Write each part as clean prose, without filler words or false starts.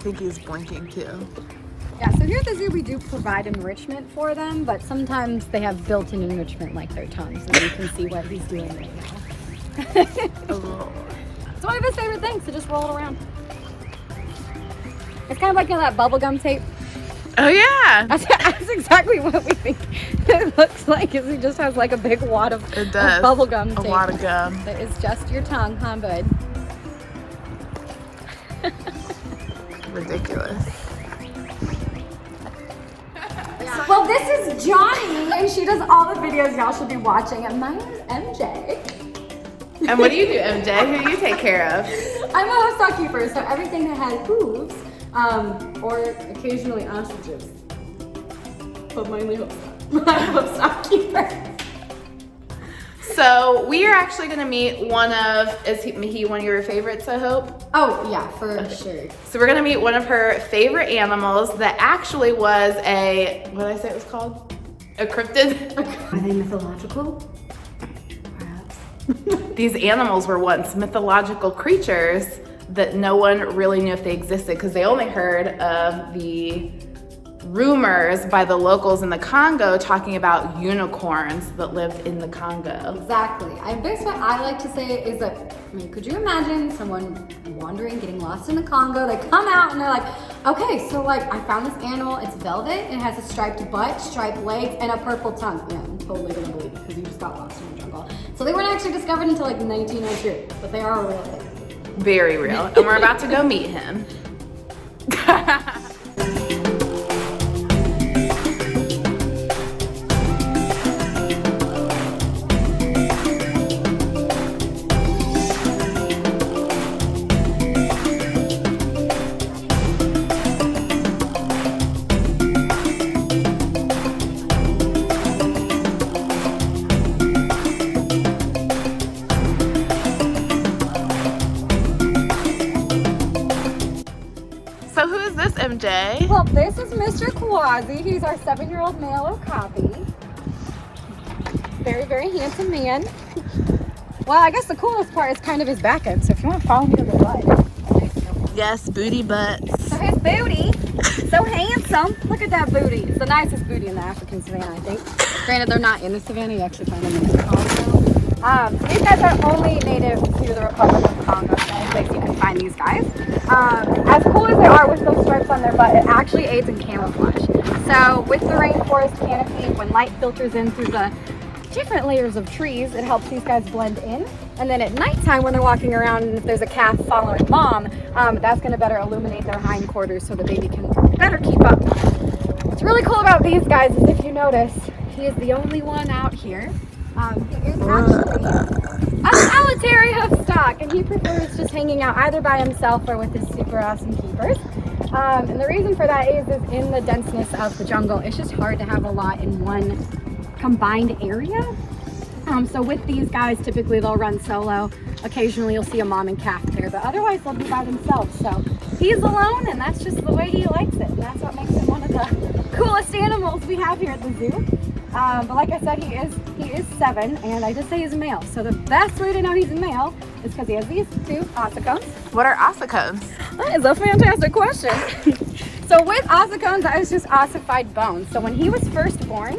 think he's blinking too. Yeah, so here at the zoo we do provide enrichment for them, but sometimes they have built-in enrichment like their tongues, and you can see what he's doing right now. It's one of his favorite things to just roll it around. It's kind of like, you know, that bubblegum tape. Oh yeah! That's exactly what we think it looks like, is he just has like a big wad of bubblegum tape. A wad of gum. That is just your tongue, huh, bud? Ridiculous. Well, this is Johnny, and she does all the videos y'all should be watching, and my name is MJ. And what do you do, MJ? Who do you take care of? I'm a livestock keeper, so everything that has hooves, or occasionally ostriches, but mainly livestock keeper. So we are actually going to meet one of, is he one of your favorites, I hope? Oh yeah, for sure. So we're going to meet one of her favorite animals that actually was a, what did I say it was called? A cryptid? Are they mythological? Perhaps. These animals were once mythological creatures that no one really knew if they existed, because they only heard of the rumors by the locals in the Congo talking about unicorns that lived in the Congo. Exactly. Basically what I like to say is that, I mean, could you imagine someone wandering, getting lost in the Congo, they come out and they're like, okay, so like I found this animal, it's velvet, it has a striped butt, striped legs, and a purple tongue. Yeah, I'm totally gonna believe it because you just got lost in the jungle. So they weren't actually discovered until like 1902, but they are a real thing. Very real. And we're about to go meet him. So who is this, MJ? Well, this is Mr. Kwasi. He's our 7-year-old male Okapi. Very, very handsome man. Well, I guess the coolest part is kind of his back end. So if you want to follow me to the right. Yes, booty butts. So his booty, so handsome. Look at that booty. It's the nicest booty in the African savannah, I think. Granted, they're not in the savannah. You actually find them in the Congo. These guys are only native to the Republic of Congo. It's the only place you can find these guys. As cool as they are with those stripes on their butt, it actually aids in camouflage. So with the rainforest canopy, when light filters in through the different layers of trees, it helps these guys blend in. And then at nighttime when they're walking around, and if there's a calf following mom, that's going to better illuminate their hindquarters so the baby can better keep up. What's really cool about these guys is, if you notice, he is the only one out here. He is actually a solitary hoofstock, and he prefers just hanging out either by himself or with his super awesome keepers. And the reason for that is in the denseness of the jungle, it's just hard to have a lot in one combined area. So with these guys, typically they'll run solo. Occasionally you'll see a mom and calf pair, but otherwise they'll be by themselves. So he's alone, and that's just the way he likes it. And that's what makes him one of the coolest animals we have here at the zoo. But like I said, he is 7, and I just say he's a male. So the best way to know he's a male is because he has these 2 ossicones. What are ossicones? That is a fantastic question. So with ossicones, that is just ossified bones. So when he was first born,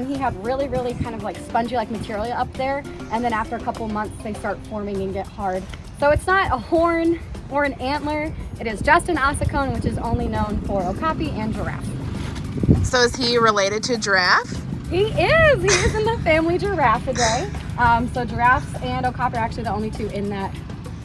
he had really, really kind of like spongy-like material up there, and then after a couple months, they start forming and get hard. So it's not a horn or an antler. It is just an ossicone, which is only known for Okapi and Giraffe. So is he related to Giraffe? He is in the family Giraffidae. So giraffes and Okapi are actually the only 2 in that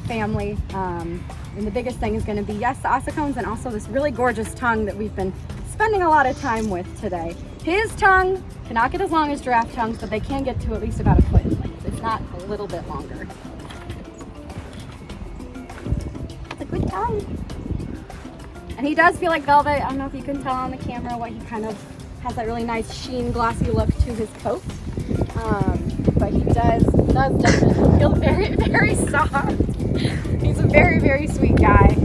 family. And the biggest thing is going to be, yes, the ossicones, and also this really gorgeous tongue that we've been spending a lot of time with today. His tongue cannot get as long as giraffe tongues, but they can get to at least about a foot in length. It's not a little bit longer. It's a good tongue. And he does feel like velvet. I don't know if you can tell on the camera what he kind of has, that really nice sheen, glossy look to his coat. But he does definitely feel very, very soft. He's a very, very sweet guy.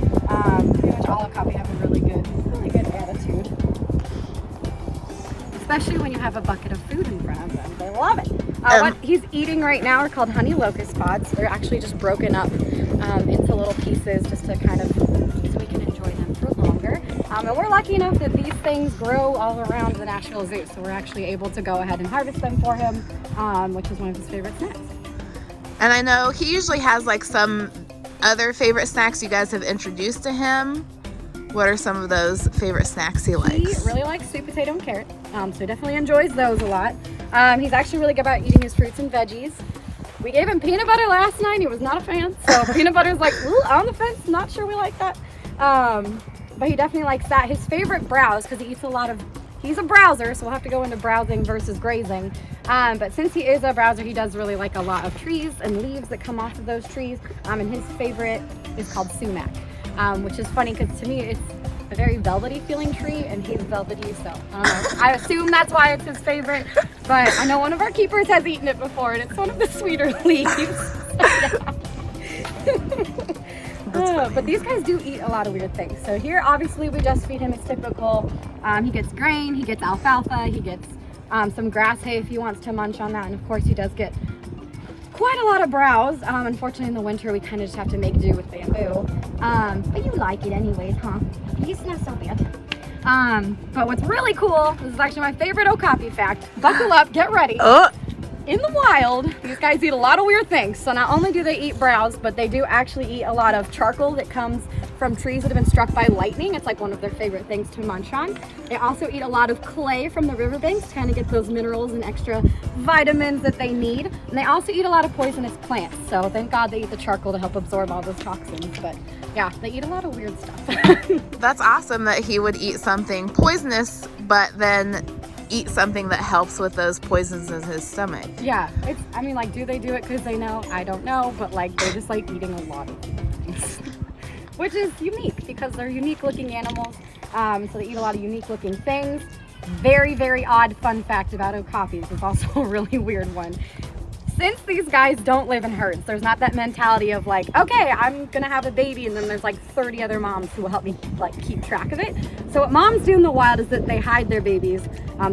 Pretty much all Okapi have a really good attitude. Especially when you have a bucket of food in front of them. They love it. What he's eating right now are called honey locust pods. They're actually just broken up into little pieces just to kind of, so we can enjoy them for And we're lucky enough that these things grow all around the Nashville Zoo, so we're actually able to go ahead and harvest them for him, which is one of his favorite snacks. And I know he usually has like some other favorite snacks you guys have introduced to him. What are some of those favorite snacks he likes? He really likes sweet potato and carrot, so he definitely enjoys those a lot. He's actually really good about eating his fruits and veggies. We gave him peanut butter last night. He was not a fan, so peanut butter's like, ooh, on the fence, not sure we like that. But he definitely likes that. His favorite browse, because he eats a lot of, he's a browser, so we'll have to go into browsing versus grazing. But since he is a browser, he does really like a lot of trees and leaves that come off of those trees. And his favorite is called sumac, which is funny because to me it's a very velvety feeling tree, and he's velvety, so I don't know. I assume that's why it's his favorite. But I know one of our keepers has eaten it before, and it's one of the sweeter leaves. But these guys do eat a lot of weird things. So here, obviously, we just feed him his typical. He gets grain, he gets alfalfa, he gets some grass hay if he wants to munch on that, and of course he does get quite a lot of browse. Unfortunately, in the winter, we kind of just have to make do with bamboo. But you like it anyways, huh? He's not so bad. But what's really cool, this is actually my favorite Okapi fact. Buckle up, get ready. In the wild, these guys eat a lot of weird things. So not only do they eat browse, but they do actually eat a lot of charcoal that comes from trees that have been struck by lightning. It's like one of their favorite things to munch on. They also eat a lot of clay from the riverbanks to kind of get those minerals and extra vitamins that they need. And they also eat a lot of poisonous plants. So thank God they eat the charcoal to help absorb all those toxins. But yeah, they eat a lot of weird stuff. That's awesome that he would eat something poisonous, but then eat something that helps with those poisons in his stomach. Yeah, it's, I mean, like, do they do it because they know? I don't know, but like, they're just like eating a lot of things. Which is unique because they're unique looking animals. So they eat a lot of unique looking things. Very, very odd fun fact about okapis is also a really weird one. Since these guys don't live in herds, there's not that mentality of like, okay, I'm gonna have a baby and then there's like 30 other moms who will help me like keep track of it. So what moms do in the wild is that they hide their babies,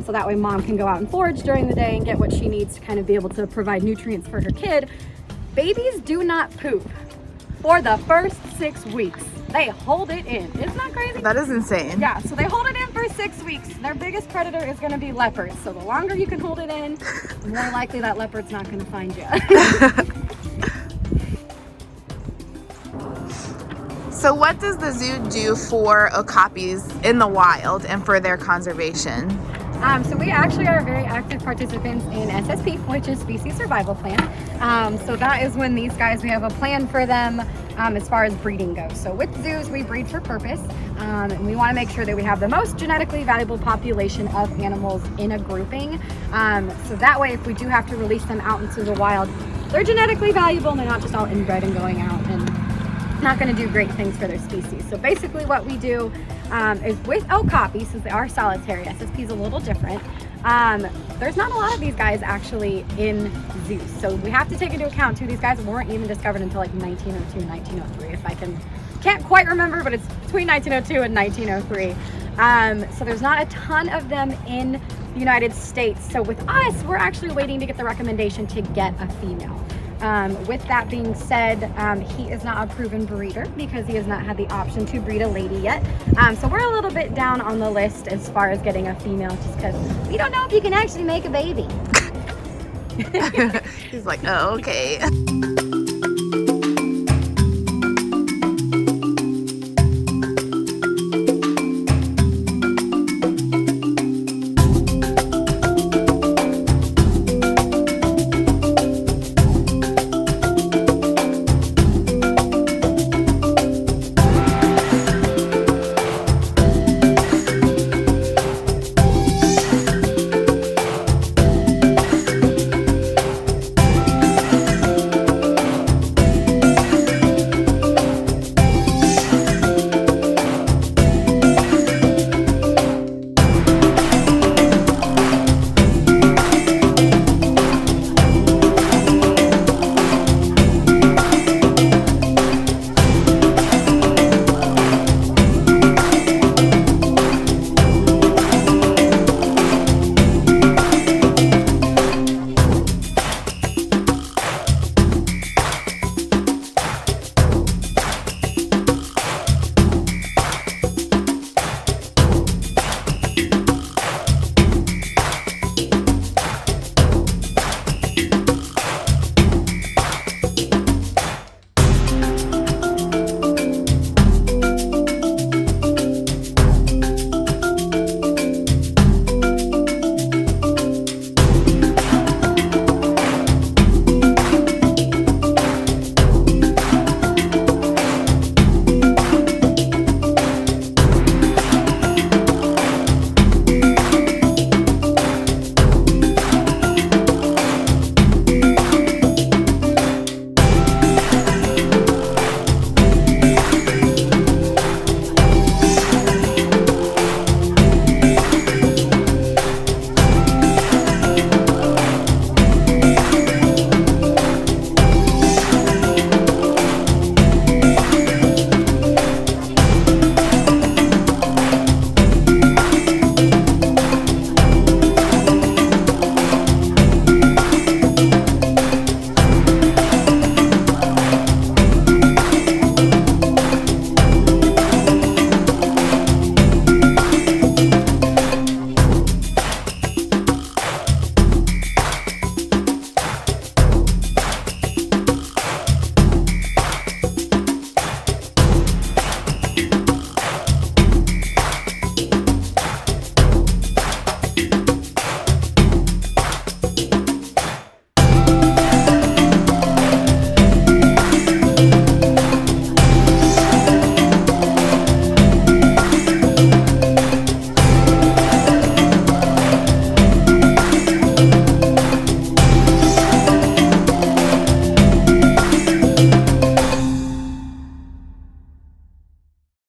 so that way mom can go out and forage during the day and get what she needs to kind of be able to provide nutrients for her kid. Babies do not poop for the first 6 weeks. They hold it in. Isn't that crazy? That is insane. Yeah, so they hold it in for 6 weeks. Their biggest predator is going to be leopards. So the longer you can hold it in, the more likely that leopard's not going to find you. So what does the zoo do for okapis in the wild and for their conservation? So we actually are very active participants in SSP, which is Species Survival Plan. So that is when these guys, we have a plan for them as far as breeding goes. So with zoos, we breed for purpose, and we want to make sure that we have the most genetically valuable population of animals in a grouping. So that way, if we do have to release them out into the wild, they're genetically valuable and they're not just all inbred and going out and not going to do great things for their species. So basically what we do is with okapi, since they are solitary, SSP is a little different. There's not a lot of these guys actually in zoos. So we have to take into account too, these guys weren't even discovered until like 1902, 1903, if I can't quite remember, but it's between 1902 and 1903. So there's not a ton of them in the United States. So with us, we're actually waiting to get the recommendation to get a female. With that being said, he is not a proven breeder because he has not had the option to breed a lady yet. So we're a little bit down on the list as far as getting a female, just because we don't know if you can actually make a baby. He's like, oh, okay.